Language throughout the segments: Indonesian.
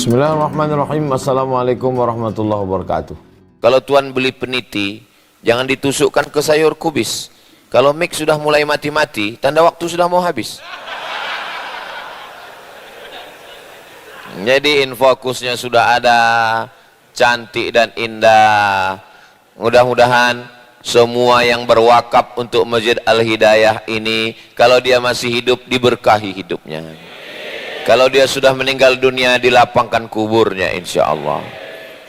Bismillahirrahmanirrahim. Assalamualaikum warahmatullahi wabarakatuh. Kalau tuan beli peniti, jangan ditusukkan ke sayur kubis. Kalau mic sudah mulai mati-mati, tanda waktu sudah mau habis. Jadi infokusnya sudah ada, cantik dan indah. Mudah-mudahan semua yang berwakaf untuk Masjid Al-Hidayah ini, kalau dia masih hidup, diberkahi hidupnya. Kalau dia sudah meninggal dunia, dilapangkan kuburnya insya Allah.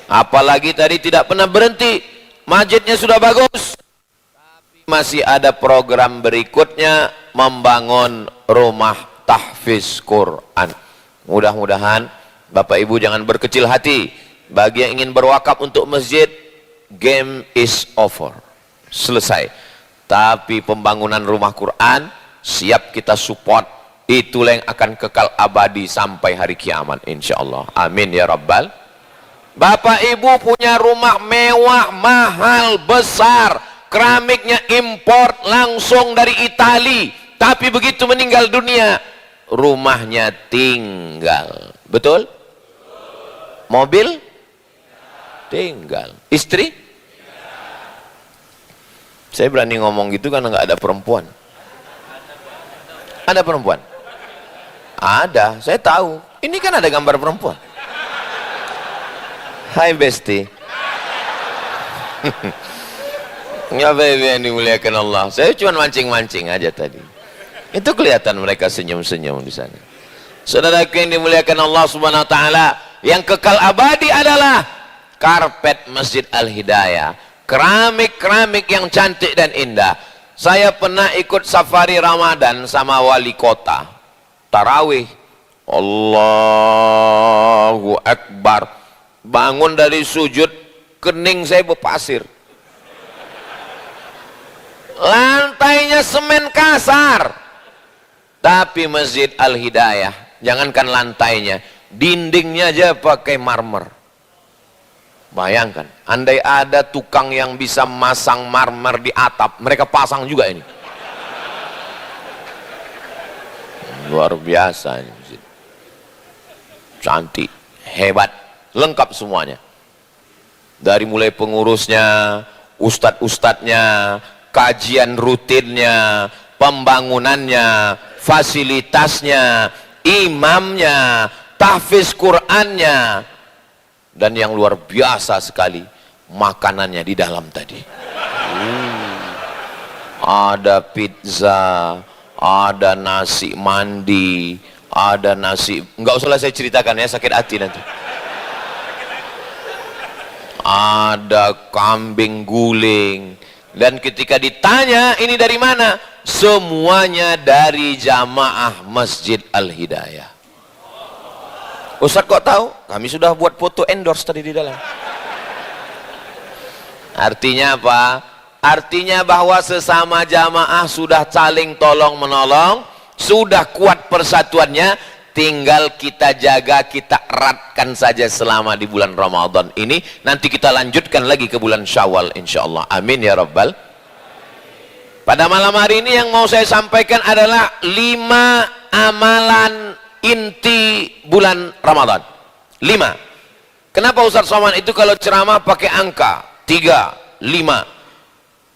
Apalagi tadi tidak pernah berhenti, masjidnya sudah bagus, tapi masih ada program berikutnya, membangun rumah tahfiz Quran. Mudah-mudahan Bapak Ibu jangan berkecil hati. Bagi yang ingin berwakaf untuk masjid, game is over, selesai. Tapi pembangunan rumah Quran siap kita support. Itulah yang akan kekal abadi sampai hari kiamat insyaallah. Amin ya rabbal. Bapak Ibu punya rumah mewah, mahal, besar, keramiknya import langsung dari Itali, tapi begitu meninggal dunia rumahnya tinggal. Betul? Mobil tinggal. Istri? Saya berani ngomong gitu karena nggak ada perempuan. Ada perempuan? Ada, saya tahu. Ini kan ada gambar perempuan. Hai Besti. Ya baby yang dimuliakan Allah. Saya cuma mancing-mancing aja tadi. Itu kelihatan mereka senyum-senyum di sana. Saudaraku yang dimuliakan Allah Subhanahu wa taala, yang kekal abadi adalah karpet Masjid Al-Hidayah. Keramik-keramik yang cantik dan indah. Saya pernah ikut safari Ramadan sama wali kota. Tarawih, Allahu Akbar, bangun dari sujud, kening saya berpasir, lantainya semen kasar. Tapi Masjid Al-Hidayah, jangankan lantainya, dindingnya aja pakai marmer. Bayangkan, andai ada tukang yang bisa masang marmer di atap, mereka pasang juga ini. Luar biasa ini masjid. Cantik, hebat, lengkap semuanya. Dari mulai pengurusnya, ustadz-ustadznya, kajian rutinnya, pembangunannya, fasilitasnya, imamnya, tahfiz Qur'annya, dan yang luar biasa sekali, makanannya di dalam tadi. Ada pizza, ada nasi mandi, ada nasi, enggak usah saya ceritakan ya, sakit hati nanti. Ada kambing guling, dan ketika ditanya ini dari mana, semuanya dari jamaah Masjid Al-Hidayah. Ustaz kok tahu? Kami sudah buat foto endorse tadi di dalam. Artinya apa? Artinya bahwa sesama jamaah sudah saling tolong menolong, sudah kuat persatuannya, tinggal kita jaga, kita eratkan saja selama di bulan Ramadan ini. Nanti kita lanjutkan lagi ke bulan Syawal insyaallah. Amin ya rabbal. Pada malam hari ini yang mau saya sampaikan adalah 5 amalan inti bulan Ramadan. 5. Kenapa Ustaz Somad itu kalau ceramah pakai angka 3, 5?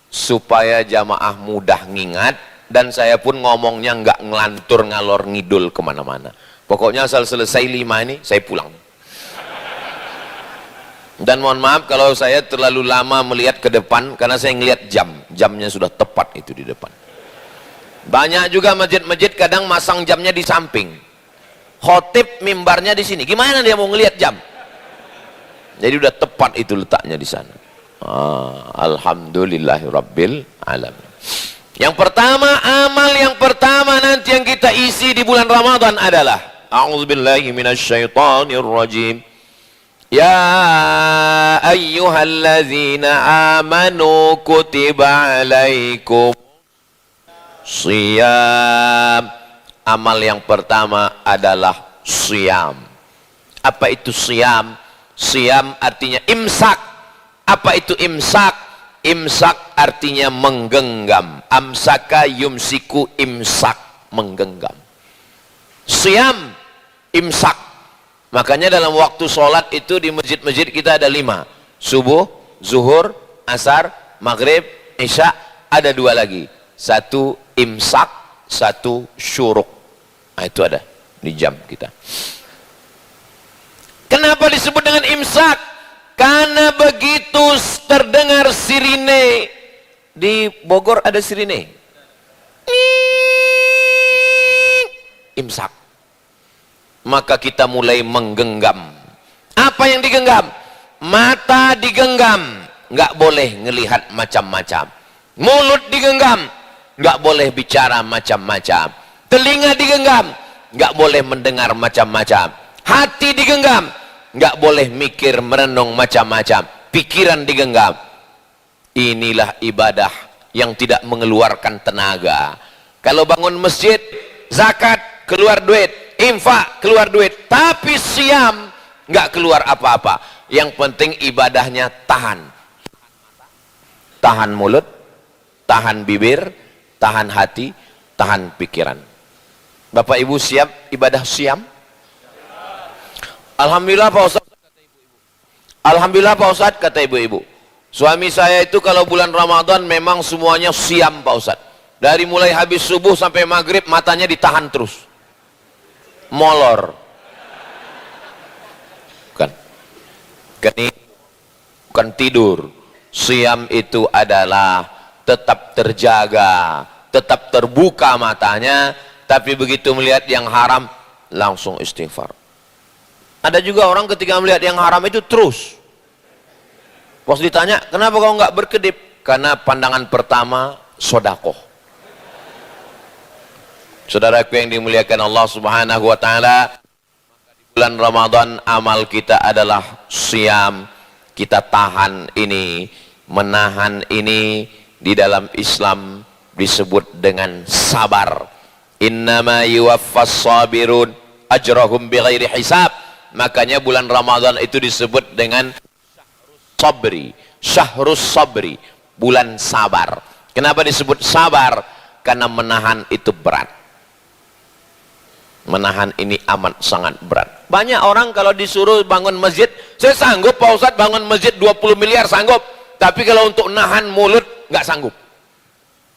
Supaya jamaah mudah ngingat, dan saya pun ngomongnya nggak ngelantur ngalor ngidul kemana-mana. Pokoknya asal selesai 5 ini saya pulang. Dan mohon maaf kalau saya terlalu lama melihat ke depan, karena saya ngelihat jamnya sudah tepat itu di depan. Banyak juga masjid-masjid kadang masang jamnya di samping, khotib mimbarnya di sini, gimana dia mau ngelihat jam? Jadi udah tepat itu letaknya di sana. Alhamdulillahirabbil alamin. Yang pertama, amal yang pertama nanti yang kita isi di bulan Ramadan adalah a'udzubillahi minasyaitonirrajim. Ya ayyuhallazina amanu kutiba alaikum shiyam. Amal yang pertama adalah shiyam. Apa itu shiyam? Shiyam artinya imsak. Apa itu imsak? Imsak artinya menggenggam. Amsaka yumsiku, imsak, menggenggam. Shiyam, imsak. Makanya dalam waktu sholat itu di masjid-masjid kita ada 5. Subuh, zuhur, asar, maghrib, isya. Ada 2 lagi. 1 imsak, 1 syuruk. Nah itu ada di jam kita. Kenapa disebut dengan imsak? Karena begitu terdengar sirine. Di Bogor ada sirine. Imsak. Maka kita mulai menggenggam. Apa yang digenggam? Mata digenggam, nggak boleh ngelihat macam-macam. Mulut digenggam, nggak boleh bicara macam-macam. Telinga digenggam, nggak boleh mendengar macam-macam. Hati digenggam, nggak boleh mikir merenung macam-macam. Pikiran digenggam. Inilah ibadah yang tidak mengeluarkan tenaga. Kalau bangun masjid, zakat, keluar duit. Infak, keluar duit. Tapi siam, nggak keluar apa-apa. Yang penting ibadahnya tahan. Tahan mulut, tahan bibir, tahan hati, tahan pikiran. Bapak Ibu siap ibadah siam? Alhamdulillah Pak Ustaz. Alhamdulillah Pak Ustaz, kata ibu-ibu. Suami saya itu kalau bulan Ramadan memang semuanya siam Pak Ustaz. Dari mulai habis subuh sampai maghrib matanya ditahan terus. Molor. Bukan tidur. Siam itu adalah tetap terjaga, tetap terbuka matanya, tapi begitu melihat yang haram langsung istighfar. Ada juga orang ketika melihat yang haram itu terus. Pas ditanya, kenapa kau nggak berkedip? Karena pandangan pertama sodakoh. Saudaraku yang dimuliakan Allah Subhanahu wa Ta'ala, bulan Ramadan amal kita adalah siam. Kita tahan ini, menahan ini. Di dalam Islam disebut dengan sabar. Innama yuwaffas sabirun ajrahum bighairi hisab. Makanya bulan Ramadan itu disebut dengan sabri, syahrus sabri, bulan sabar. Kenapa disebut sabar? Karena menahan itu berat. Menahan ini amat sangat berat. Banyak orang kalau disuruh bangun masjid, saya sanggup Pak Ustadz bangun masjid 20 miliar sanggup. Tapi kalau untuk nahan mulut nggak sanggup.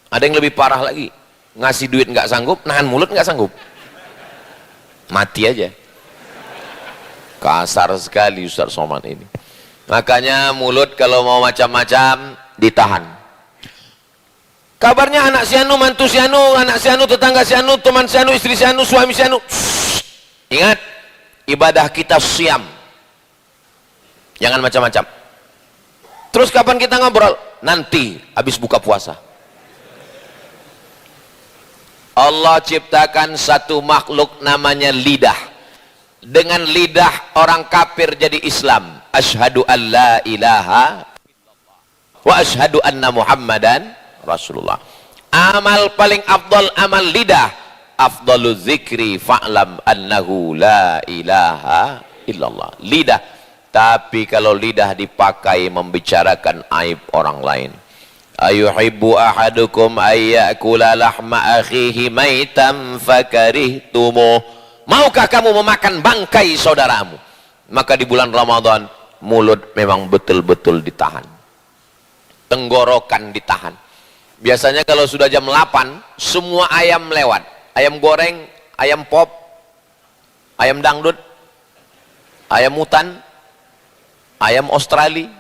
Ada yang lebih parah lagi, ngasih duit nggak sanggup, nahan mulut nggak sanggup. Mati aja. Kasar sekali Ustadz Somad ini. Makanya mulut kalau mau macam-macam ditahan. Kabarnya anak si anu, mantu si anu, anak si anu, tetangga si anu, teman si anu, istri si anu, suami si anu. Ingat, ibadah kita siam. Jangan macam-macam. Terus kapan kita ngobrol? Nanti habis buka puasa. Allah ciptakan satu makhluk namanya lidah. Dengan lidah orang kafir jadi Islam. Asyhadu an la ilaha wa asyhadu anna Muhammadan Rasulullah. Amal paling afdal amal lidah. Afdalu zikri fa'lam annahu la ilaha illallah. Lidah. Tapi kalau lidah dipakai membicarakan aib orang lain. Ayuhibbu ahadukum ayyakula lahma akhihi maitam fakarihtumu. Maukah kamu memakan bangkai saudaramu? Maka di bulan Ramadan mulut memang betul-betul ditahan. Tenggorokan ditahan. Biasanya kalau sudah jam 8 semua ayam lewat. Ayam goreng, ayam pop, ayam dangdut, ayam hutan, ayam Australia,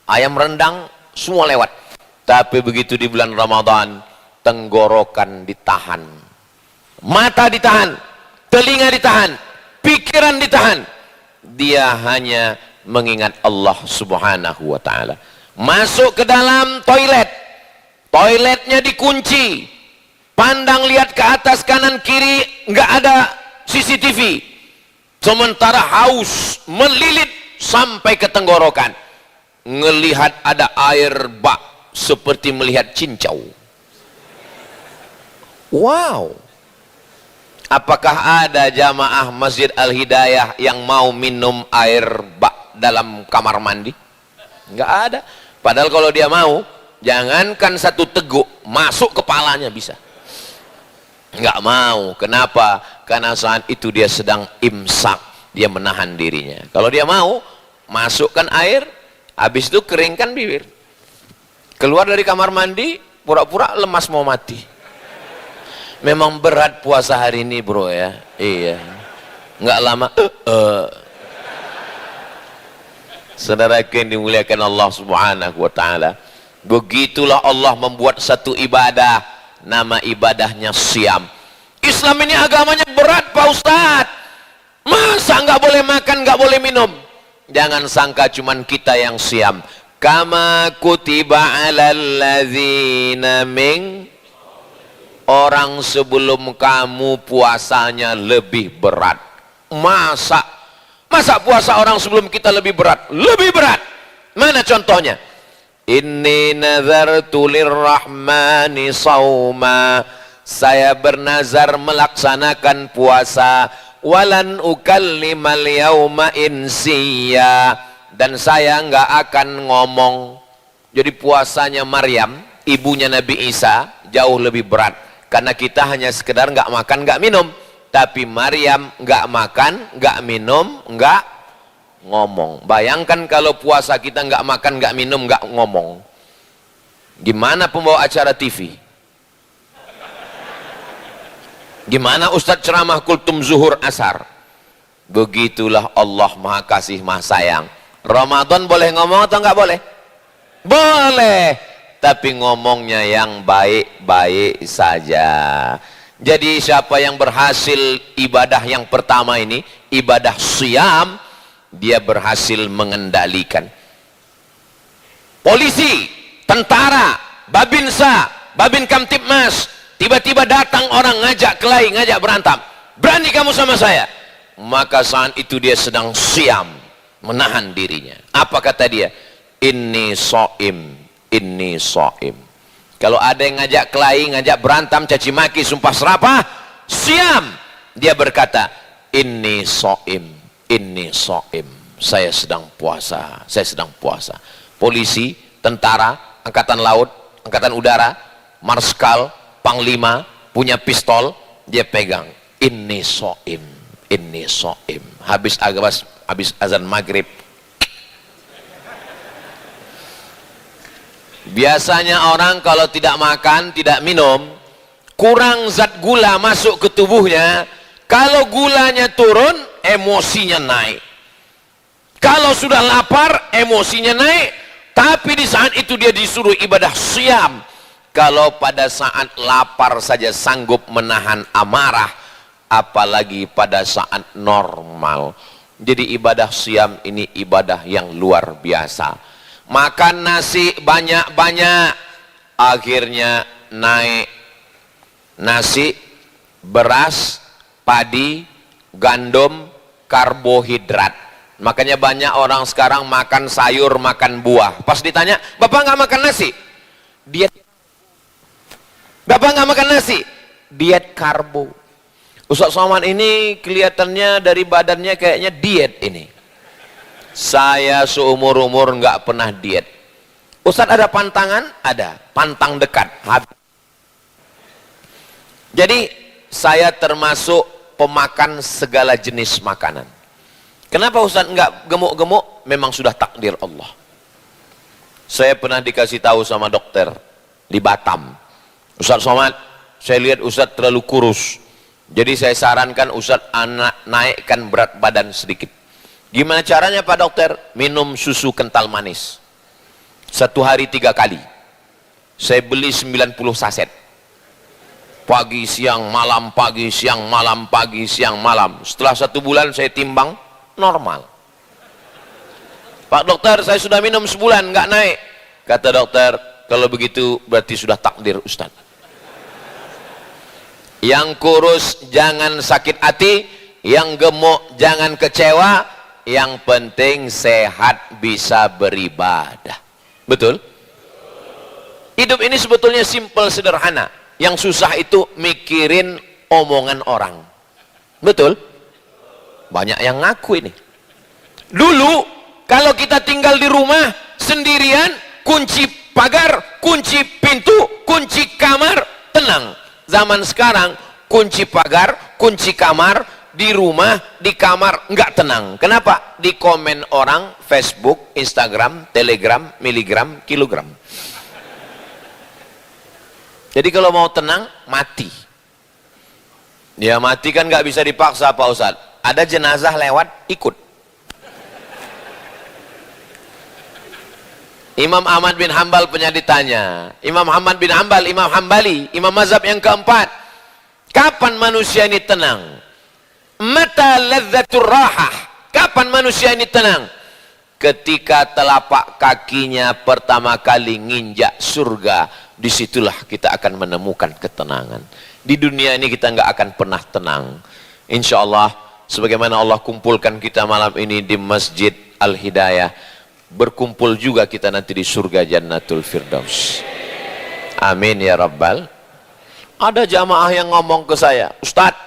ayam rendang, semua lewat. Tapi begitu di bulan Ramadan, tenggorokan ditahan, mata ditahan, telinga ditahan, pikiran ditahan. Dia hanya mengingat Allah Subhanahu wa Ta'ala. Masuk ke dalam toilet, toiletnya dikunci, pandang lihat ke atas kanan kiri nggak ada CCTV. Sementara haus melilit sampai ke tenggorokan, ngelihat ada air bak seperti melihat cincau. Wow. Apakah ada jamaah Masjid Al-Hidayah yang mau minum air bak dalam kamar mandi? Nggak ada. Padahal kalau dia mau, jangankan satu teguk, masuk kepalanya bisa. Nggak mau. Kenapa? Karena saat itu dia sedang imsak. Dia menahan dirinya. Kalau dia mau, masukkan air, habis itu keringkan bibir. Keluar dari kamar mandi, pura-pura lemas mau mati. Memang berat puasa hari ini bro ya. Iya. Nggak lama. Saudara yang dimuliakan Allah subhanahu wa ta'ala. Begitulah Allah membuat satu ibadah. Nama ibadahnya siam. Islam ini agamanya berat Pak Ustadz. Masa nggak boleh makan, nggak boleh minum? Jangan sangka cuman kita yang siam. Kama kutiba alal ladzina min, orang sebelum kamu puasanya lebih berat. Masa puasa orang sebelum kita lebih berat? Lebih berat. Mana contohnya? Inni nazartu lirrahmani sauma, saya bernazar melaksanakan puasa. Walan ukallimal yauma insiya, dan saya nggak akan ngomong. Jadi puasanya Maryam, ibunya Nabi Isa, jauh lebih berat. Karena kita hanya sekedar nggak makan, nggak minum. Tapi Maryam nggak makan, nggak minum, nggak ngomong. Bayangkan kalau puasa kita nggak makan, nggak minum, nggak ngomong. Gimana pembawa acara TV? Gimana Ustadz ceramah kultum zuhur asar? Begitulah Allah maha kasih maha sayang. Ramadan boleh ngomong atau nggak boleh? Boleh, tapi ngomongnya yang baik-baik saja. Jadi siapa yang berhasil ibadah yang pertama ini, ibadah siyam, dia berhasil mengendalikan. Polisi, tentara, babinsa, babin kamtibmas, tiba-tiba datang orang ngajak kelahi, ngajak berantem. Berani kamu sama saya? Maka saat itu dia sedang siam, menahan dirinya. Apa kata dia? Inni so'im, inni so'im. Kalau ada yang ngajak kelahi, ngajak berantem, caci maki, sumpah serapah, siam. Dia berkata, inni so'im, inni so'im. Saya sedang puasa, saya sedang puasa. Polisi, tentara, angkatan laut, angkatan udara, marskal, panglima, punya pistol, dia pegang. Inni so'im, inni so'im. Habis azan maghrib. Biasanya orang kalau tidak makan, tidak minum, kurang zat gula masuk ke tubuhnya. Kalau gulanya turun, emosinya naik. Kalau sudah lapar, emosinya naik. Tapi di saat itu dia disuruh ibadah siam. Kalau pada saat lapar saja sanggup menahan amarah, apalagi pada saat normal. Jadi ibadah siam ini ibadah yang luar biasa. Makan nasi banyak-banyak, akhirnya naik nasi, beras, padi, gandum, karbohidrat. Makanya banyak orang sekarang makan sayur, makan buah. Pas ditanya, Bapak nggak makan nasi? Diet. Bapak nggak makan nasi? Diet karbo. Ustaz Somad ini kelihatannya dari badannya kayaknya diet ini. Saya seumur-umur nggak pernah diet. Ustaz ada pantangan? Ada. Pantang dekat. Jadi saya termasuk pemakan segala jenis makanan. Kenapa Ustaz nggak gemuk-gemuk? Memang sudah takdir Allah. Saya pernah dikasih tahu sama dokter di Batam. Ustaz Somad, saya lihat Ustaz terlalu kurus. Jadi saya sarankan Ustaz naikkan berat badan sedikit. Gimana caranya Pak Dokter? Minum susu kental manis. 1 hari 3 kali. Saya beli 90 saset. Pagi, siang, malam, pagi, siang, malam, pagi, siang, malam. Setelah 1 bulan saya timbang, normal. Pak Dokter, saya sudah minum sebulan, nggak naik. Kata dokter, kalau begitu berarti sudah takdir Ustaz. Yang kurus jangan sakit hati, yang gemuk jangan kecewa, yang penting sehat bisa beribadah. Betul? Hidup ini sebetulnya simpel, sederhana. Yang susah itu mikirin omongan orang. Betul? Banyak yang ngaku ini. Dulu kalau kita tinggal di rumah sendirian, kunci pagar, kunci pintu, kunci kamar, tenang. Zaman sekarang kunci pagar, kunci kamar, di rumah, di kamar, nggak tenang. Kenapa? Di komen orang, Facebook, Instagram, Telegram, miligram, kilogram. Jadi kalau mau tenang, mati. Ya mati kan nggak bisa dipaksa Pak Ustadz. Ada jenazah lewat, ikut. Imam Ahmad bin Hambal pernah ditanya. Imam Ahmad bin Hambal, Imam Hambali, Imam mazhab yang keempat. Kapan manusia ini tenang? Mata ladzatur rahah. Kapan manusia ini tenang? Ketika telapak kakinya pertama kali nginjak surga, disitulah kita akan menemukan ketenangan. Di dunia ini kita nggak akan pernah tenang. Insya Allah, sebagaimana Allah kumpulkan kita malam ini di Masjid Al-Hidayah, berkumpul juga kita nanti di surga Jannatul Firdaus. Amin ya Rabbal. Ada jamaah yang ngomong ke saya, Ustadz,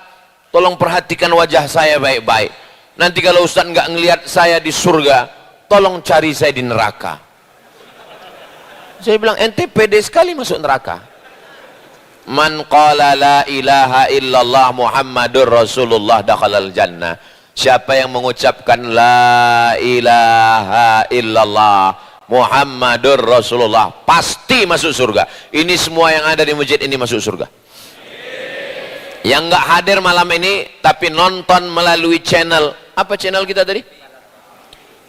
tolong perhatikan wajah saya baik-baik. Nanti kalau Ustadz nggak ngelihat saya di surga, tolong cari saya di neraka. Saya bilang, ente pede sekali masuk neraka. Man qala la ilaha illallah Muhammadur Rasulullah dakhalal jannah. Siapa yang mengucapkan la ilaha illallah Muhammadur Rasulullah, pasti masuk surga. Ini semua yang ada di masjid ini masuk surga. Yang nggak hadir malam ini tapi nonton melalui channel, apa channel kita tadi?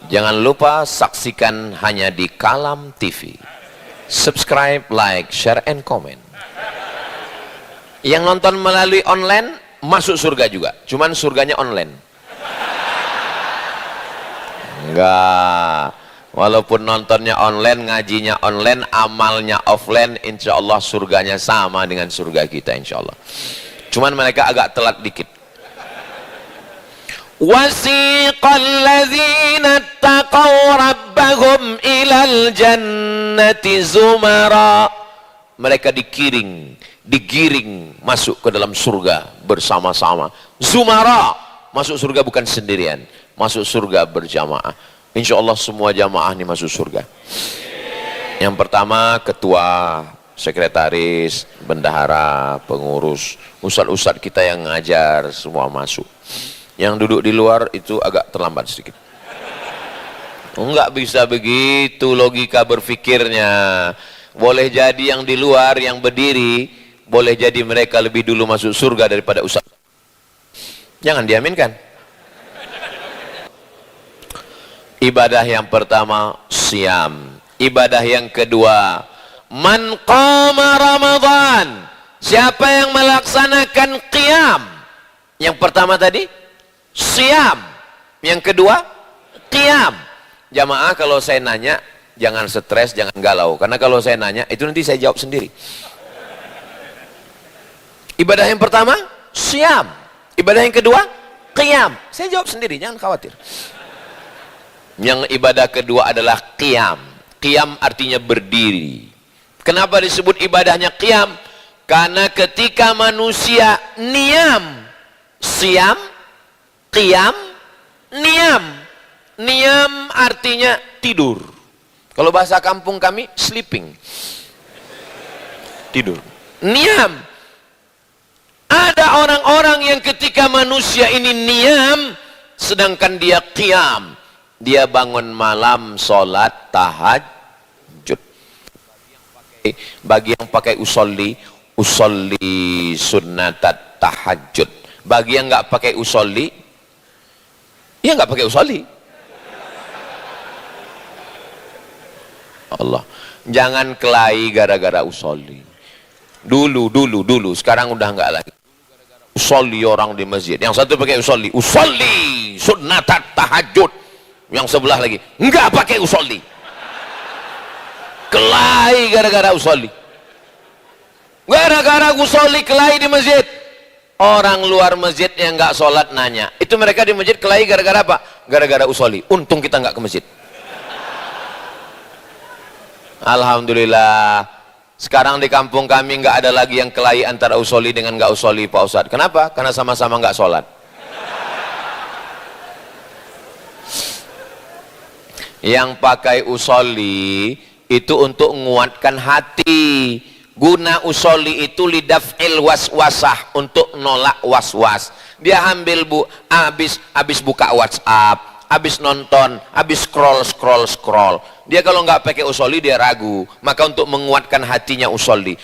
Jangan lupa saksikan hanya di Kalam TV. Subscribe, like, share, and comment. Yang nonton melalui online masuk surga juga, cuman surganya online. Enggak, walaupun nontonnya online, ngajinya online, amalnya offline, insya Allah surganya sama dengan surga kita insya Allah. Cuman mereka agak telat dikit. Wasiqal ladzina taqaw rabbahum ilal jannati zumara. Mereka digiring masuk ke dalam surga bersama-sama. Zumara, masuk surga bukan sendirian, masuk surga berjamaah. Insya Allah semua jamaah ini masuk surga. Yang pertama ketua, sekretaris, bendahara, pengurus, ustadz-ustadz kita yang ngajar semua masuk. Yang duduk di luar itu agak terlambat sedikit. Enggak bisa begitu logika berfikirnya. Boleh jadi yang di luar, yang berdiri, boleh jadi mereka lebih dulu masuk surga daripada ustadz. Jangan diaminkan. Ibadah yang pertama siam. Ibadah yang kedua, man qama Ramadan. Siapa yang melaksanakan qiyam? Yang pertama tadi siam. Yang kedua qiyam. Jamaah kalau saya nanya jangan stres, jangan galau, karena kalau saya nanya itu nanti saya jawab sendiri. Ibadah yang pertama siam. Ibadah yang kedua qiyam. Saya jawab sendiri, jangan khawatir. Yang ibadah kedua adalah qiyam. Qiyam artinya berdiri. Kenapa disebut ibadahnya qiyam? Karena ketika manusia niam, siam, qiyam, niam. Niam artinya tidur. Kalau bahasa kampung kami, sleeping. Tidur. Niam. Ada orang-orang yang ketika manusia ini niam, sedangkan dia qiyam. Dia bangun malam, sholat, tahajud. Bagi yang pakai usolli sunnatat tahajud. Bagi yang nggak pakai usolli, ya nggak pakai usolli. Allah, jangan kelahi gara-gara usolli. Dulu, sekarang udah nggak lagi. Usolli orang di masjid. Yang satu pakai usolli sunnatat tahajud. Yang sebelah lagi enggak pakai usolli. Kelahi gara-gara usolli. Gara-gara usolli kelahi di masjid. Orang luar masjid yang enggak sholat nanya, itu mereka di masjid kelahi gara-gara apa? Gara-gara usolli. Untung kita enggak ke masjid. Alhamdulillah. Sekarang di kampung kami enggak ada lagi yang kelahi antara usolli dengan enggak usolli, Pak Ustadz. Kenapa? Karena sama-sama enggak sholat. Yang pakai usolli itu untuk menguatkan hati, Guna usolli itu lidaf'il waswasah, untuk nolak waswas. Dia ambil habis buka WhatsApp, habis nonton, habis scroll. Dia kalau nggak pakai usolli dia ragu. Maka untuk menguatkan hatinya usolli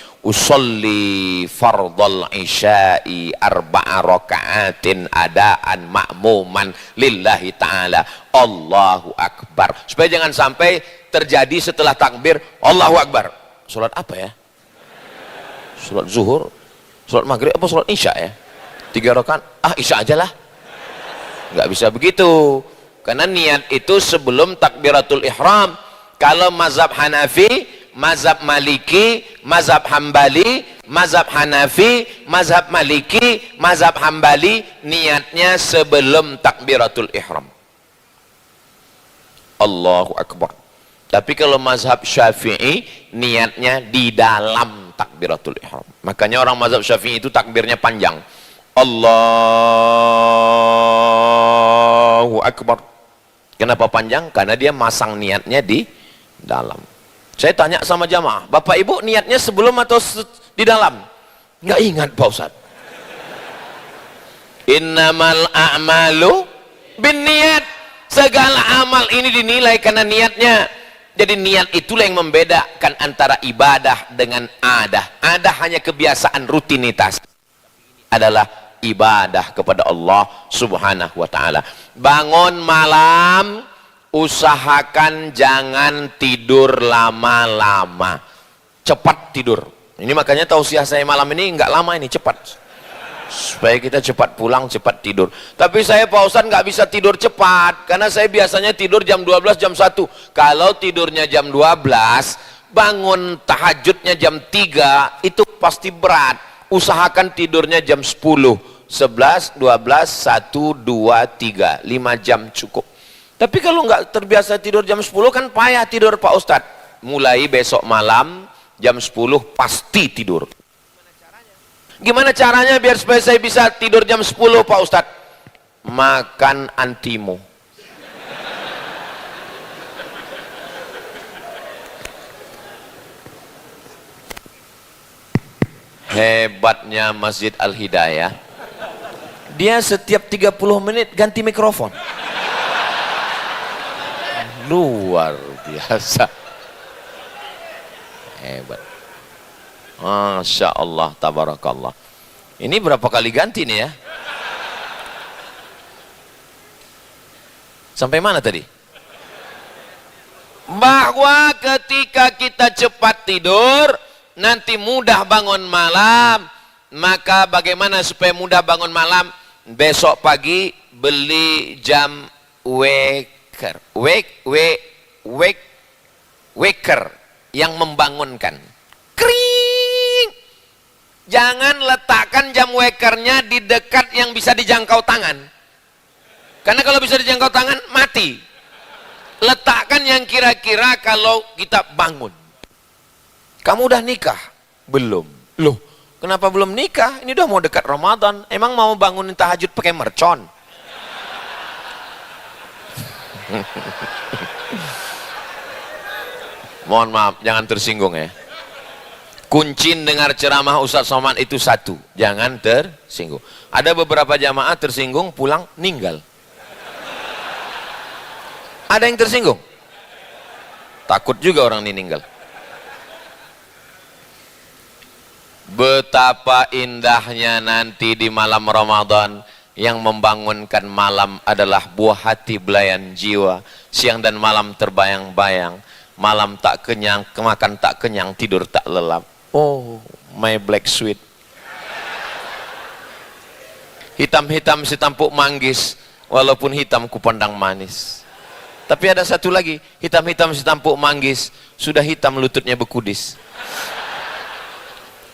fardhal isya'i arba'a raka'atin adaan ma'muman lillahi ta'ala Allahu akbar. Supaya jangan sampai terjadi setelah takbir Allahu akbar. Salat apa ya? Salat zuhur, salat maghrib apa salat isya ya? 3 rakaat, isya aja lah. Nggak bisa begitu, karena niat itu sebelum takbiratul ihram. Kalau mazhab Hanafi, mazhab Maliki, mazhab Hambali, mazhab Hanafi, mazhab Maliki, mazhab Hambali, niatnya sebelum takbiratul ihram. Allahu akbar. Tapi kalau mazhab Syafi'i, niatnya di dalam takbiratul ihram. Makanya orang mazhab Syafi'i itu takbirnya panjang. Allahu akbar. Kenapa panjang? Karena dia masang niatnya di dalam. Saya tanya sama jamaah, Bapak Ibu niatnya sebelum atau di dalam? Nggak ingat Pak Ustaz. Innamal a'malu bin niat. Segala amal ini dinilai karena niatnya. Jadi niat itulah yang membedakan antara ibadah dengan adah. Adah hanya kebiasaan rutinitas. Adalah ibadah kepada Allah subhanahu wa ta'ala. Bangun malam, usahakan jangan tidur lama-lama. Cepat tidur. Ini makanya tausiah saya malam ini nggak lama ini, cepat. Supaya kita cepat pulang, cepat tidur. Tapi saya Pak Ustadz nggak bisa tidur cepat, karena saya biasanya tidur jam 12, jam 1. Kalau tidurnya jam 12, bangun tahajudnya jam 3, itu pasti berat. Usahakan tidurnya jam 10, 11, 12, 1, 2, 3, 5 jam cukup. Tapi kalau nggak terbiasa tidur jam 10 kan payah tidur Pak Ustadz. Mulai besok malam jam 10 pasti tidur. Gimana caranya biar supaya saya bisa tidur jam 10 Pak Ustadz? Makan antimo. Hebatnya Masjid Al-Hidayah, dia setiap 30 menit ganti mikrofon. Luar biasa. Hebat. Masya Allah, tabarakallah. Ini berapa kali ganti nih ya? Sampai mana tadi? Bahwa ketika kita cepat tidur, nanti mudah bangun malam. Maka bagaimana supaya mudah bangun malam? Besok pagi beli jam waker. Waker yang membangunkan. Kring. Jangan letakkan jam wakernya di dekat yang bisa dijangkau tangan. Karena kalau bisa dijangkau tangan, mati. Letakkan yang kira-kira kalau kita bangun. Kamu udah nikah? Belum. Loh, kenapa belum nikah? Ini udah mau dekat Ramadan. Emang mau bangunin tahajud pakai mercon? Mohon maaf, jangan tersinggung ya. Kunci dengar ceramah Ustaz Somad itu satu, jangan tersinggung. Ada beberapa jamaah tersinggung, pulang ninggal. Ada yang tersinggung? Takut juga orang ini ninggal. Betapa indahnya nanti di malam Ramadan. Yang membangunkan malam adalah buah hati belayan jiwa. Siang dan malam terbayang-bayang. Malam tak kenyang, kemakan tak kenyang, tidur tak lelap. Oh, my black sweet. Hitam-hitam si tampuk manggis, walaupun hitam ku pandang manis. Tapi ada satu lagi, hitam-hitam si tampuk manggis, sudah hitam lututnya bekudis.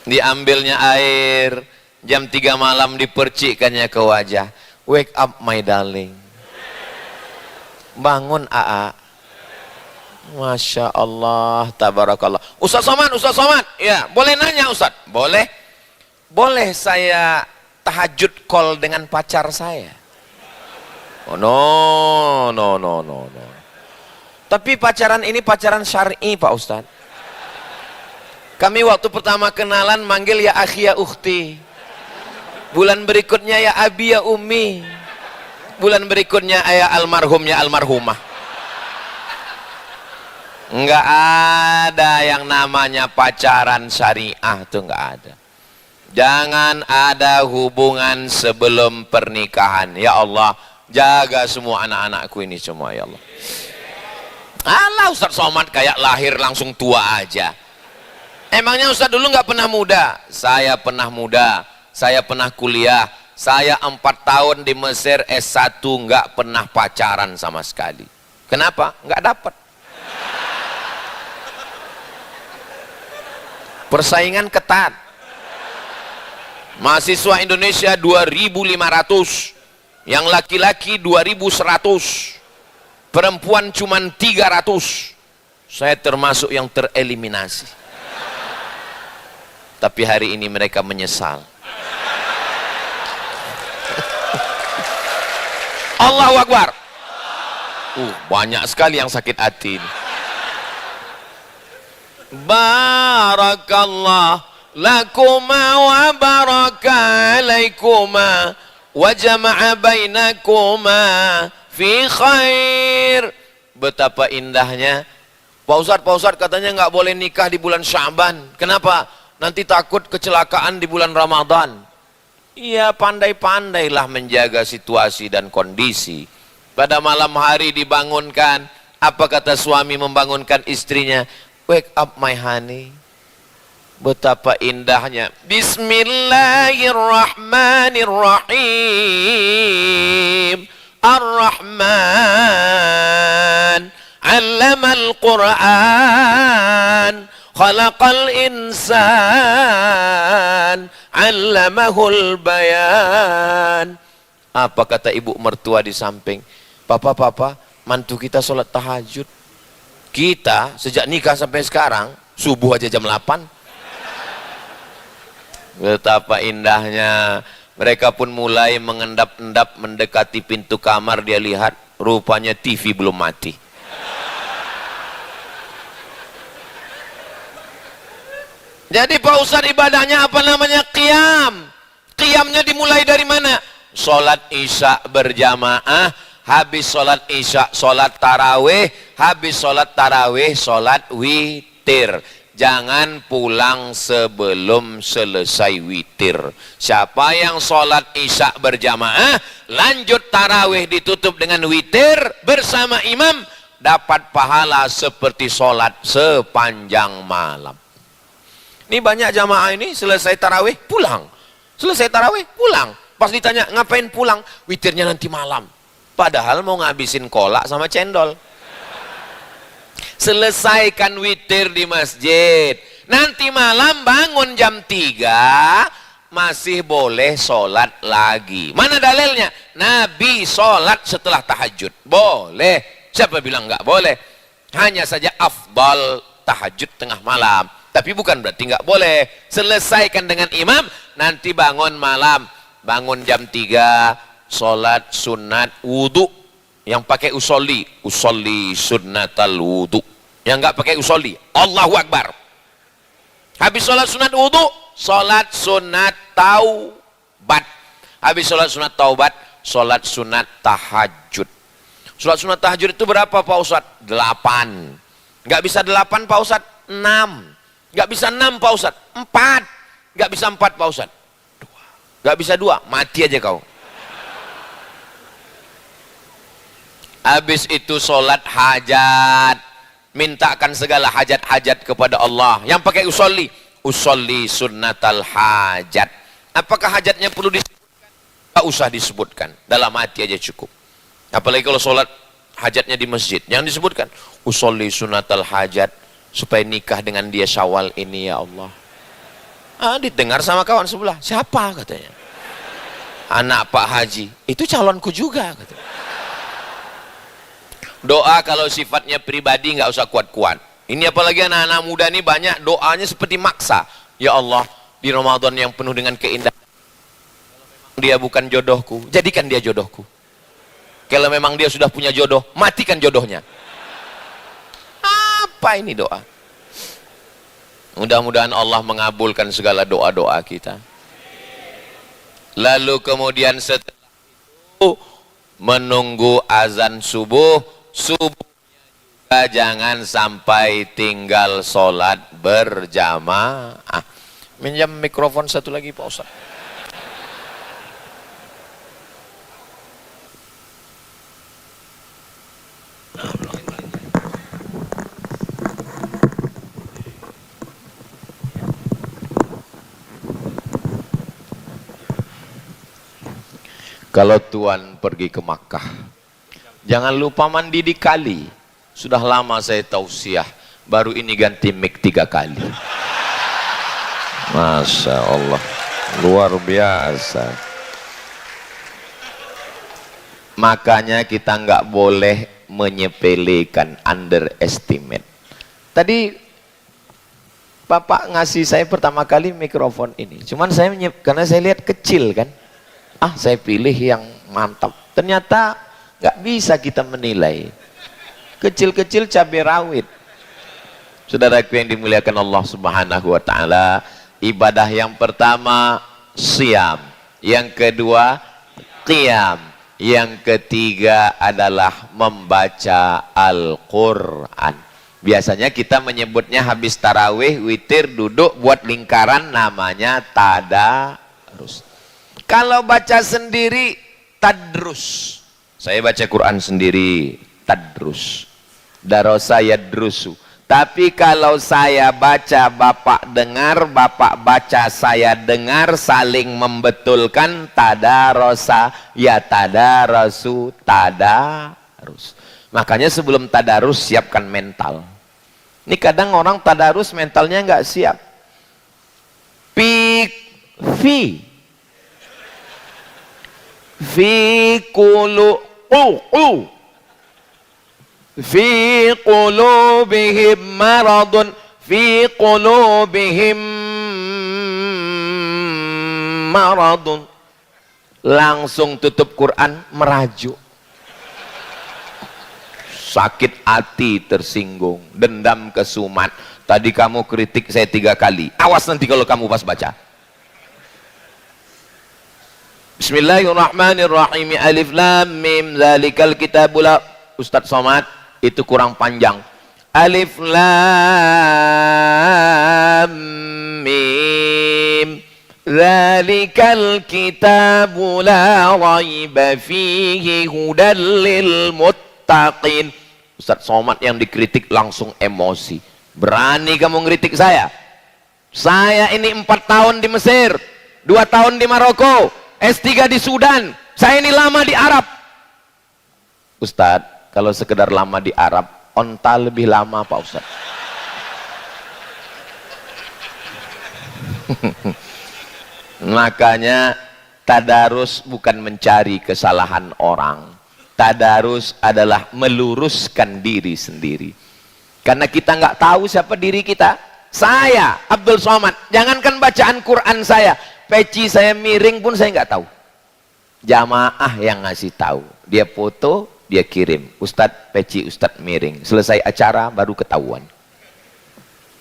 Diambilnya air, jam 3 malam dipercikkannya ke wajah. Wake up my darling. Bangun AA. Masya Allah, tabarakallah. Ustaz Somad, ya boleh nanya Ustaz? Boleh. Boleh saya tahajud call dengan pacar saya? Oh no. Tapi pacaran ini pacaran syar'i Pak Ustaz. Kami waktu pertama kenalan manggil ya akhi ya ukhti. Bulan berikutnya ya abi ya umi. Bulan berikutnya ya almarhum ya almarhumah. Enggak ada yang namanya pacaran syariah, tuh enggak ada. Jangan ada hubungan sebelum pernikahan. Ya Allah, jaga semua anak-anakku ini semua ya Allah. Alah Ustaz Somad kayak lahir langsung tua aja. Emangnya Ustaz dulu nggak pernah muda? Saya pernah muda, saya pernah kuliah, saya 4 tahun di Mesir S1 nggak pernah pacaran sama sekali. Kenapa? Nggak dapat. Persaingan ketat. Mahasiswa Indonesia 2.500, yang laki-laki 2.100, perempuan cuman 300. Saya termasuk yang tereliminasi. Tapi hari ini mereka menyesal. Allahu Akbar. Banyak sekali yang sakit hati ini. Barakallah lakuma wa baraka alaikuma wa jama'a bainakuma fi khair. Betapa indahnya. Pak Ustadz katanya nggak boleh nikah di bulan Sya'ban. Kenapa? Nanti takut kecelakaan di bulan Ramadan. Iya, pandai-pandailah menjaga situasi dan kondisi. Pada malam hari dibangunkan, apa kata suami membangunkan istrinya? Wake up my honey. Betapa indahnya. Bismillahirrahmanirrahim. Ar-Rahman 'allamal Qur'an. Khalaqal insan 'allamahul bayan. Apa kata ibu mertua di samping? Papa, mantu kita sholat tahajud. Kita sejak nikah sampai sekarang subuh aja jam 8. Betapa indahnya. Mereka pun mulai mengendap-endap mendekati pintu kamar. Dia lihat rupanya TV belum mati. Jadi Pak Ustadz ibadahnya apa namanya? Qiyam. Qiyamnya dimulai dari mana? Sholat isya berjamaah, habis sholat isya sholat tarawih, habis sholat tarawih sholat witir. Jangan pulang sebelum selesai witir. Siapa yang sholat isya berjamaah, lanjut tarawih ditutup dengan witir bersama imam, dapat pahala seperti sholat sepanjang malam. Ini banyak jamaah ini selesai tarawih pulang. Selesai tarawih pulang. Pas ditanya ngapain pulang? Witirnya nanti malam. Padahal mau ngabisin kolak sama cendol. Selesaikan witir di masjid. Nanti malam bangun jam 3 masih boleh sholat lagi. Mana dalilnya? Nabi sholat setelah tahajud. Boleh. Siapa bilang nggak boleh? Hanya saja afdal tahajud tengah malam. Tapi bukan berarti nggak boleh. Selesaikan dengan imam, nanti bangun malam, bangun jam 3, sholat sunat wudu. Yang pakai usolli sunnatal wudu. Yang nggak pakai usolli, Allahu Akbar. Habis sholat sunat wudu, sholat sunat taubat. Habis sholat sunat taubat, sholat sunat tahajud. Sholat sunat tahajud itu berapa Pak Ustadz? 8. Nggak bisa 8 Pak Ustadz? 6. Gak bisa 6 Pak Ustadz, 4. Gak bisa 4 Pak Ustadz, 2. Gak bisa 2, mati aja kau. Habis itu sholat hajat, mintakan segala hajat-hajat kepada Allah. Yang pakai usolli sunnatal hajat. Apakah hajatnya perlu disebutkan? Gak usah disebutkan, dalam hati aja cukup. Apalagi kalau sholat hajatnya di masjid, yang disebutkan usolli sunnatal hajat, supaya nikah dengan dia Syawal ini ya Allah. Didengar sama kawan sebelah. Siapa katanya? Anak Pak Haji. Itu calonku juga katanya. Doa kalau sifatnya pribadi nggak usah kuat-kuat. Ini apalagi anak-anak muda ini banyak doanya seperti maksa. Ya Allah, di Ramadan yang penuh dengan keindahan, dia bukan jodohku, jadikan dia jodohku. Kalau memang dia sudah punya jodoh, matikan jodohnya. Apa ini doa? Mudah-mudahan Allah mengabulkan segala doa-doa kita. Lalu kemudian setelah itu menunggu azan subuh. Subuhnya juga jangan sampai tinggal sholat berjamaah. Minjam mikrofon satu lagi Pak Ustaz. Kalau Tuan pergi ke Makkah, jangan lupa mandi di kali. Sudah lama saya tausiah, baru ini ganti mic 3 kali. Masya Allah, luar biasa. Makanya kita nggak boleh menyepelekan, underestimate. Tadi Bapak ngasih saya pertama kali mikrofon ini, cuman saya karena saya lihat kecil kan. Saya pilih yang mantap. Ternyata nggak bisa kita menilai. Kecil-kecil cabai rawit. Saudaraku yang dimuliakan Allah Subhanahu wa taala, ibadah yang pertama siam, yang kedua qiyam, yang ketiga adalah membaca Al-Qur'an. Biasanya kita menyebutnya habis tarawih, witir, duduk buat lingkaran, namanya tadarus. Kalau baca sendiri, tadrus. Saya baca Quran sendiri, tadrus. Darosa yadrusu. Tapi kalau saya baca, Bapak dengar, Bapak baca, saya dengar, saling membetulkan, tadarosa, ya tadarasu, tadarus. Makanya sebelum tadarus, siapkan mental. Ini kadang orang tadarus mentalnya nggak siap. Fi qulubihim maradun, fi qulubihim maradun. Langsung tutup Quran, merajuk. Sakit hati, tersinggung, dendam kesumat. Tadi kamu kritik saya 3 kali, awas nanti kalau kamu pas baca. Bismillahirrahmanirrahim. Alif lam mim zalikal kitabul. Ustadz Somad, itu kurang panjang. Alif lam mim zalikal kitabul la raiba fihi hudal lil muttaqin. Ustadz Somad yang dikritik langsung emosi. Berani kamu ngeritik saya? Saya ini 4 tahun di Mesir, 2 tahun di Maroko, S3 di Sudan, saya ini lama di Arab. Ustadz, kalau sekedar lama di Arab, onta lebih lama Pak Ustadz. Makanya tadarus bukan mencari kesalahan orang. Tadarus adalah meluruskan diri sendiri. Karena kita nggak tahu siapa diri kita. Saya, Abdul Somad, jangankan bacaan Quran saya, peci saya miring pun saya nggak tahu. Jamaah yang ngasih tahu. Dia foto, dia kirim. Ustadz, peci Ustadz miring. Selesai acara baru ketahuan.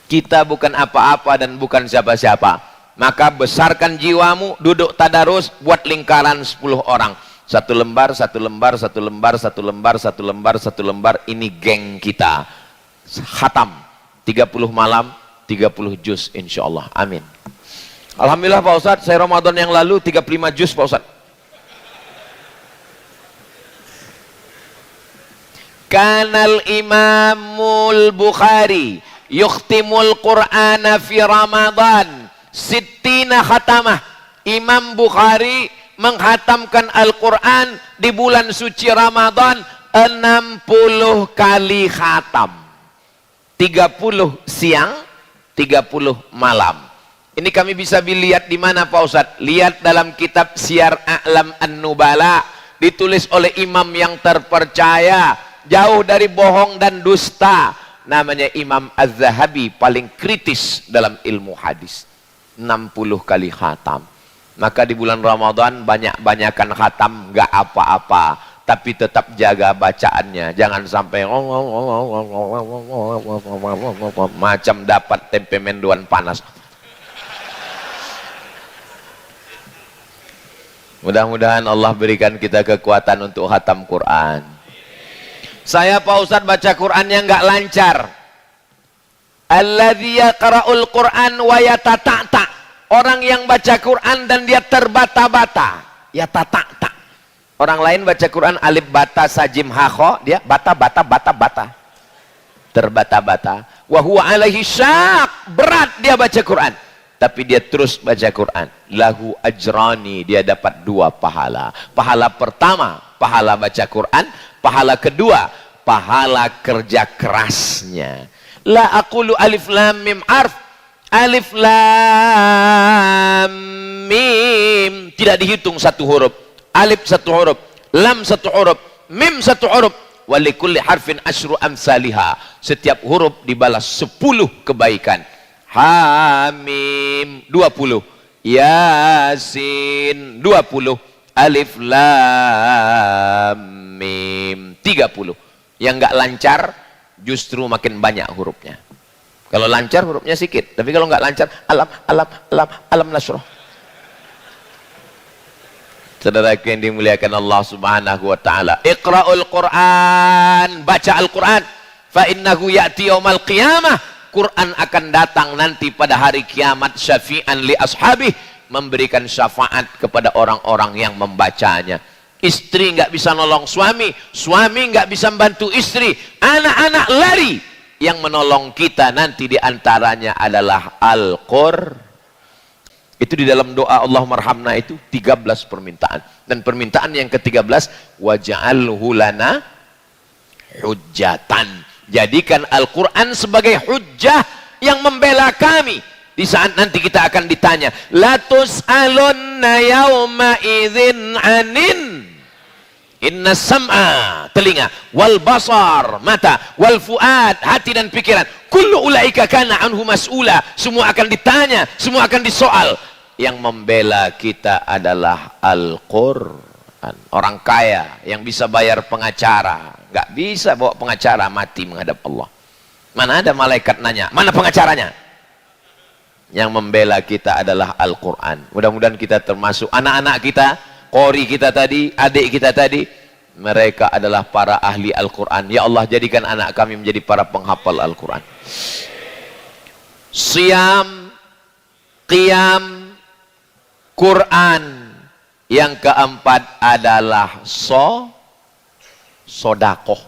Kita bukan apa-apa dan bukan siapa-siapa. Maka besarkan jiwamu, duduk tadarus, buat lingkaran 10 orang. 1 lembar, 1 lembar, 1 lembar, 1 lembar, 1 lembar, 1 lembar. Ini geng kita. Khatam 30 malam, 30 juz insyaallah. Amin. Alhamdulillah Pak Ustadz, saya Ramadan yang lalu 35 juz Pak Ustadz. Kanal Imamul Bukhari yukhtimul Qur'ana fi Ramadan sittina khatamah. Imam Bukhari menghatamkan Al-Quran di bulan suci Ramadan 60 kali khatam. 30 siang, 30 malam. Ini kami bisa lihat di mana Pak Ustadz? Lihat dalam kitab Syiar A'lam An-Nubala, ditulis oleh imam yang terpercaya, jauh dari bohong dan dusta. Namanya Imam Az-Zahabi, paling kritis dalam ilmu hadis. 60 kali khatam. Maka di bulan Ramadan banyak-banyakan khatam, nggak apa-apa. tapi tetap jaga bacaannya. Jangan sampai macam dapat tempe mendoan panas. Mudah-mudahan Allah berikan kita kekuatan untuk khatam Quran. Saya Pak Ustadz baca Qurannya nggak lancar. Alladzi yaqra'ul Quran wa yatata'ta. Orang yang baca Quran dan dia terbata-bata. Yatata'ta. Orang lain baca Quran alif bata sajim ha kha, dia bata. Terbata-bata. Wa huwa alaihi syaq. Berat dia baca Quran. Tapi dia terus baca Quran. Lahu ajrani, dia dapat 2 pahala. Pahala pertama, pahala baca Quran. Pahala kedua, pahala kerja kerasnya. La aqulu alif lam mim arf. Alif lam mim. Tidak dihitung 1 huruf. Alif 1 huruf. Lam 1 huruf. Mim 1 huruf. Walikulli harfin asyru amsalihah. Setiap huruf dibalas 10 kebaikan. Hamim 20, Yasin 20, Alif Lam Mim 30. Yang nggak lancar justru makin banyak hurufnya. Kalau lancar hurufnya sedikit, tapi kalau nggak lancar alam nasroh. Saudara yang dimuliakan Allah Subhanahu wa taala, Iqra'ul Quran, baca Al-Quran, fa innahu ya'ti yaumal qiyamah. Quran akan datang nanti pada hari kiamat syafi'an li ashabih, memberikan syafaat kepada orang-orang yang membacanya. Istri nggak bisa nolong suami, suami nggak bisa membantu istri, anak-anak lari. Yang menolong kita nanti diantaranya adalah Al-Qur'an. Itu di dalam doa Allahumma arhamna itu 13 permintaan. Dan permintaan yang ke-13, waj'alhu lana hujjatan. Jadikan Al-Quran sebagai hujjah yang membela kami. Di saat nanti kita akan ditanya, la tus'alunna yawma idzin anin. Inna sam'a, telinga, wal basar, mata, wal fuad, hati dan pikiran. Kullu ulaika kana anhu mas'ula. Semua akan ditanya, semua akan disoal. Yang membela kita adalah Al-Quran. Orang kaya yang bisa bayar pengacara, nggak bisa bawa pengacara mati menghadap Allah. Mana ada malaikat nanya, mana pengacaranya? Yang membela kita adalah Al-Quran. Mudah-mudahan kita termasuk anak-anak kita, qori kita tadi, adik kita tadi, mereka adalah para ahli Al-Quran. Ya Allah, jadikan anak kami menjadi para penghafal Al-Quran. Siam, qiyam, Quran. Yang keempat adalah sodakoh.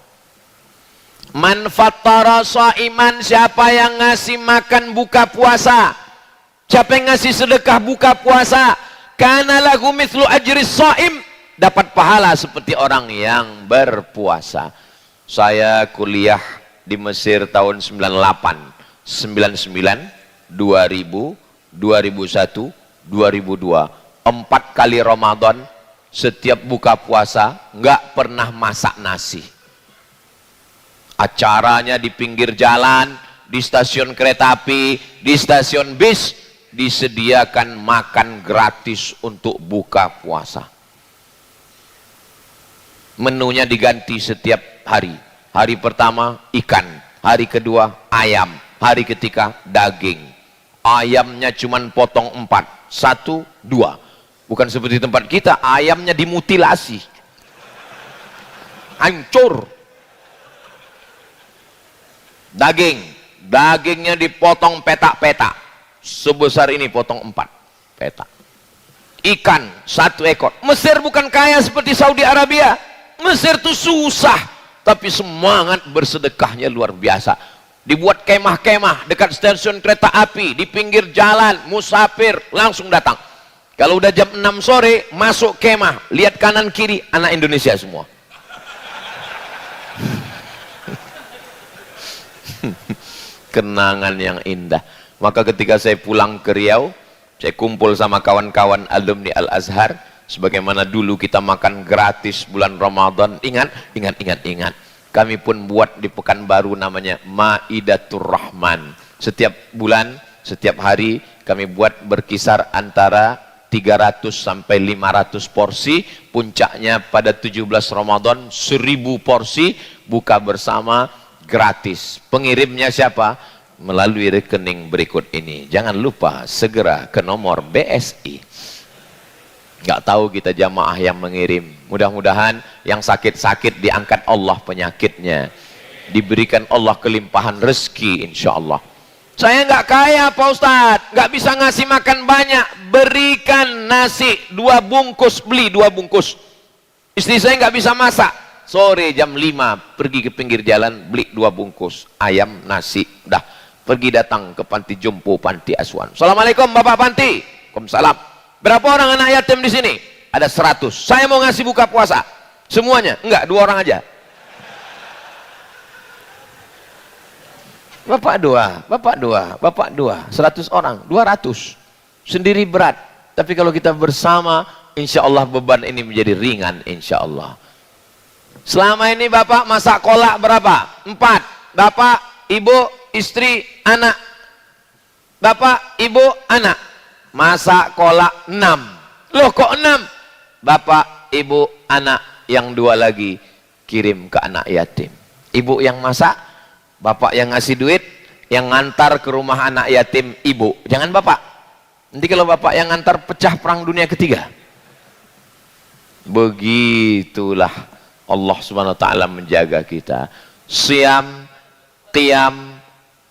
Man fattara shaiman, siapa yang ngasih makan buka puasa, siapa yang ngasih sedekah buka puasa, kana lahu mithlu ajri shaim, dapat pahala seperti orang yang berpuasa. Saya kuliah di Mesir tahun 98, 99, 2000, 2001, 2002. 4 kali Ramadan, setiap buka puasa nggak pernah masak nasi. Acaranya di pinggir jalan, di stasiun kereta api, di stasiun bis, disediakan makan gratis untuk buka puasa. Menunya diganti setiap hari. Hari pertama ikan, hari kedua ayam, hari ketiga daging. Ayamnya cuman potong 4, 1, 2. Bukan seperti tempat kita, ayamnya dimutilasi, hancur. Dagingnya dipotong petak-petak, sebesar ini potong 4 petak. Ikan 1 ekor. Mesir bukan kaya seperti Saudi Arabia. Mesir itu susah, tapi semangat bersedekahnya luar biasa. Dibuat kemah-kemah dekat stasiun kereta api, di pinggir jalan, musafir langsung datang. Kalau udah jam 6 sore, masuk kemah, lihat kanan kiri, anak Indonesia semua. Kenangan yang indah. Maka ketika saya pulang ke Riau, saya kumpul sama kawan-kawan alumni Al-Azhar, sebagaimana dulu kita makan gratis bulan Ramadan. Ingat. Kami pun buat di Pekanbaru namanya Maidatur Rahman. Setiap bulan, setiap hari kami buat berkisar antara 300 sampai 500 porsi, puncaknya pada 17 Ramadan 1000 porsi, buka bersama gratis. Pengirimnya siapa? Melalui rekening berikut ini. Jangan lupa segera ke nomor BSI. Nggak tahu kita jamaah yang mengirim. Mudah-mudahan yang sakit-sakit diangkat Allah penyakitnya, diberikan Allah kelimpahan rezeki insya Allah. Saya nggak kaya Pak Ustadz, nggak bisa ngasih makan banyak, berikan nasi 2 bungkus, beli 2 bungkus. Istri saya nggak bisa masak, sore jam 5 pergi ke pinggir jalan beli 2 bungkus ayam nasi, dah pergi datang ke panti jompo, panti asuhan. Assalamualaikum Bapak Panti. Waalaikumsalam. Berapa orang anak yatim di sini? Ada 100. Saya mau ngasih buka puasa semuanya. Enggak, 2 orang aja. Bapak doa, Bapak doa, Bapak doa. 100 orang, 200. Sendiri berat. Tapi kalau kita bersama, insya Allah beban ini menjadi ringan, insya Allah. Selama ini Bapak masak kolak berapa? 4. Bapak, Ibu, istri, anak. Bapak, Ibu, anak. Masak kolak 6. Loh kok 6? Bapak, Ibu, anak. Yang 2 lagi kirim ke anak yatim. Ibu yang masak, Bapak yang ngasih duit, yang ngantar ke rumah anak yatim ibu. Jangan Bapak. Nanti kalau Bapak yang ngantar pecah perang dunia ketiga. Begitulah Allah Subhanahu wa taala menjaga kita. Siam, qiyam,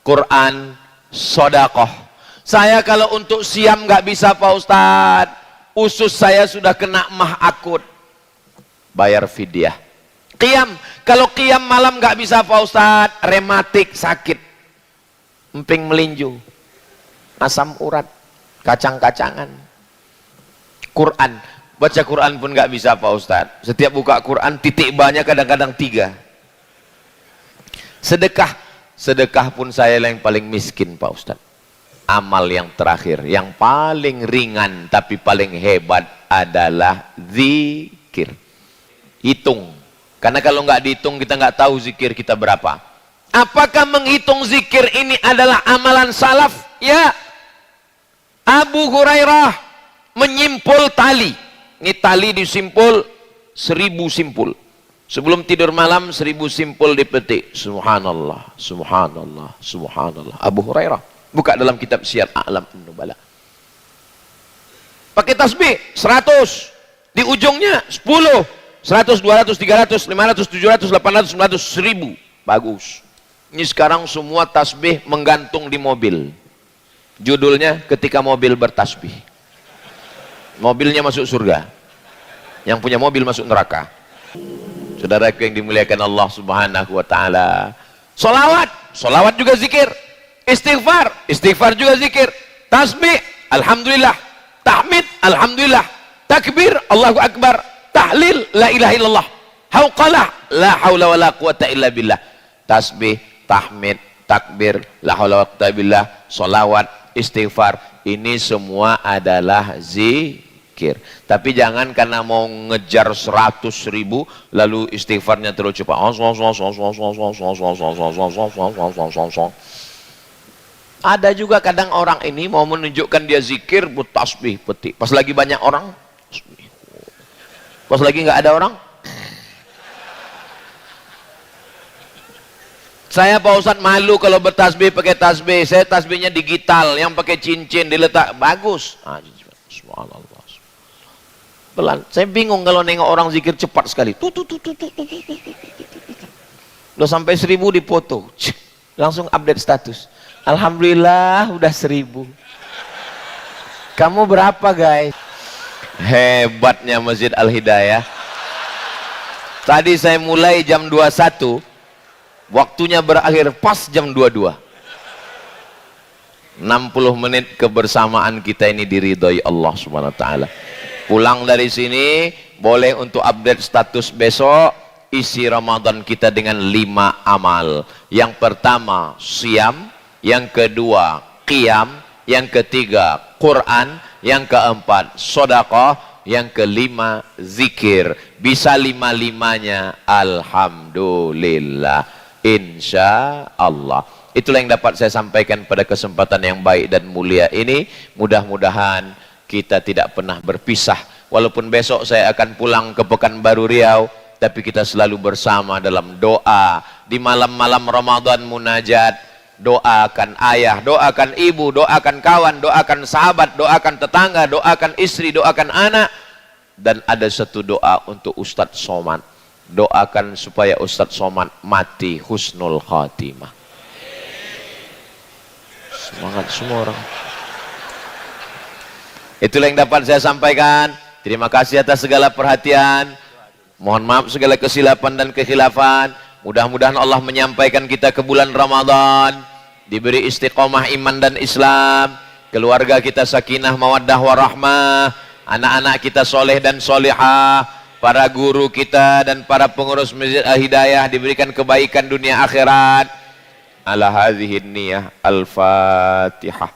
Quran, sedekah. Saya kalau untuk siam nggak bisa Pak Ustadz. Usus saya sudah kena mah akut. Bayar fidyah. Qiyam, kalau qiyam malam nggak bisa Pak Ustadz, rematik sakit, emping melinju, asam urat, kacang-kacangan. Quran, baca Quran pun nggak bisa Pak Ustadz. Setiap buka Quran titik banyak kadang-kadang 3. Sedekah pun saya yang paling miskin Pak Ustadz. Amal yang terakhir, yang paling ringan tapi paling hebat adalah zikir. Hitung. Karena kalau nggak dihitung kita nggak tahu zikir kita berapa. Apakah menghitung zikir ini adalah amalan salaf? Ya. Abu Hurairah menyimpul tali. Ini tali disimpul 1000 simpul. Sebelum tidur malam 1000 simpul dipetik. Subhanallah, subhanallah, subhanallah. Abu Hurairah. Buka dalam kitab Syiar A'lam An-Nubala. Pakai tasbih 100. Di ujungnya 10. 100, 200, 300, 500, 700, 800, 900, 1000. Bagus. Ini sekarang semua tasbih menggantung di mobil. Judulnya ketika mobil bertasbih. Mobilnya masuk surga. Yang punya mobil masuk neraka. Saudaraku yang dimuliakan Allah Subhanahu wa taala. Sholawat juga zikir. Istighfar juga zikir. Tasbih, alhamdulillah. Tahmid, alhamdulillah. Takbir, Allahu Akbar. Tahlil, la ilaha illallah. Hauqalah, la haula wa la quwata illa billah. Tasbih, tahmid, takbir, la haula wa quwata billah. Sholawat, istighfar, ini semua adalah zikir. Tapi jangan karena mau ngejar 100.000 lalu istighfarnya terlalu cepat. Ada juga kadang orang ini mau menunjukkan dia zikir tasbih petik. Pas lagi banyak orang, pas lagi nggak ada orang, saya Pak Ustadz malu kalau bertasbih pakai tasbih. Saya tasbihnya digital, yang pakai cincin diletak bagus. Subhanallah. Pelan. Saya bingung kalau nengok orang zikir cepat sekali. Udah sampai 1000 dipoto, langsung update status. Alhamdulillah udah 1000. Kamu berapa guys? Hebatnya Masjid Al-Hidayah. Tadi saya mulai jam 21, waktunya berakhir pas jam 22. 60 menit kebersamaan kita ini diridhoi Allah Subhanahu wa taala. Pulang dari sini boleh untuk update status besok, isi Ramadan kita dengan 5 amal. Yang pertama siam, yang kedua qiyam, yang ketiga Quran, yang keempat sedekah, yang kelima zikir. Bisa 5-5-nya alhamdulillah, insya Allah. Itulah yang dapat saya sampaikan pada kesempatan yang baik dan mulia ini. Mudah-mudahan kita tidak pernah berpisah. Walaupun besok saya akan pulang ke Pekanbaru Riau, tapi kita selalu bersama dalam doa. Di malam-malam Ramadan munajat, doakan ayah, doakan ibu, doakan kawan, doakan sahabat, doakan tetangga, doakan istri, doakan anak. Dan ada satu doa untuk Ustadz Somad. Doakan supaya Ustadz Somad mati husnul khatimah. Semangat semua orang. Itulah yang dapat saya sampaikan. Terima kasih atas segala perhatian. Mohon maaf segala kesilapan dan kekhilafan. Mudah-mudahan Allah menyampaikan kita ke bulan Ramadan, diberi istiqomah iman dan Islam, keluarga kita sakinah mawaddah warahmah, anak-anak kita soleh dan solehah, para guru kita dan para pengurus Masjid Al-Hidayah diberikan kebaikan dunia akhirat. Ala hadhihi niyah al-Fatihah.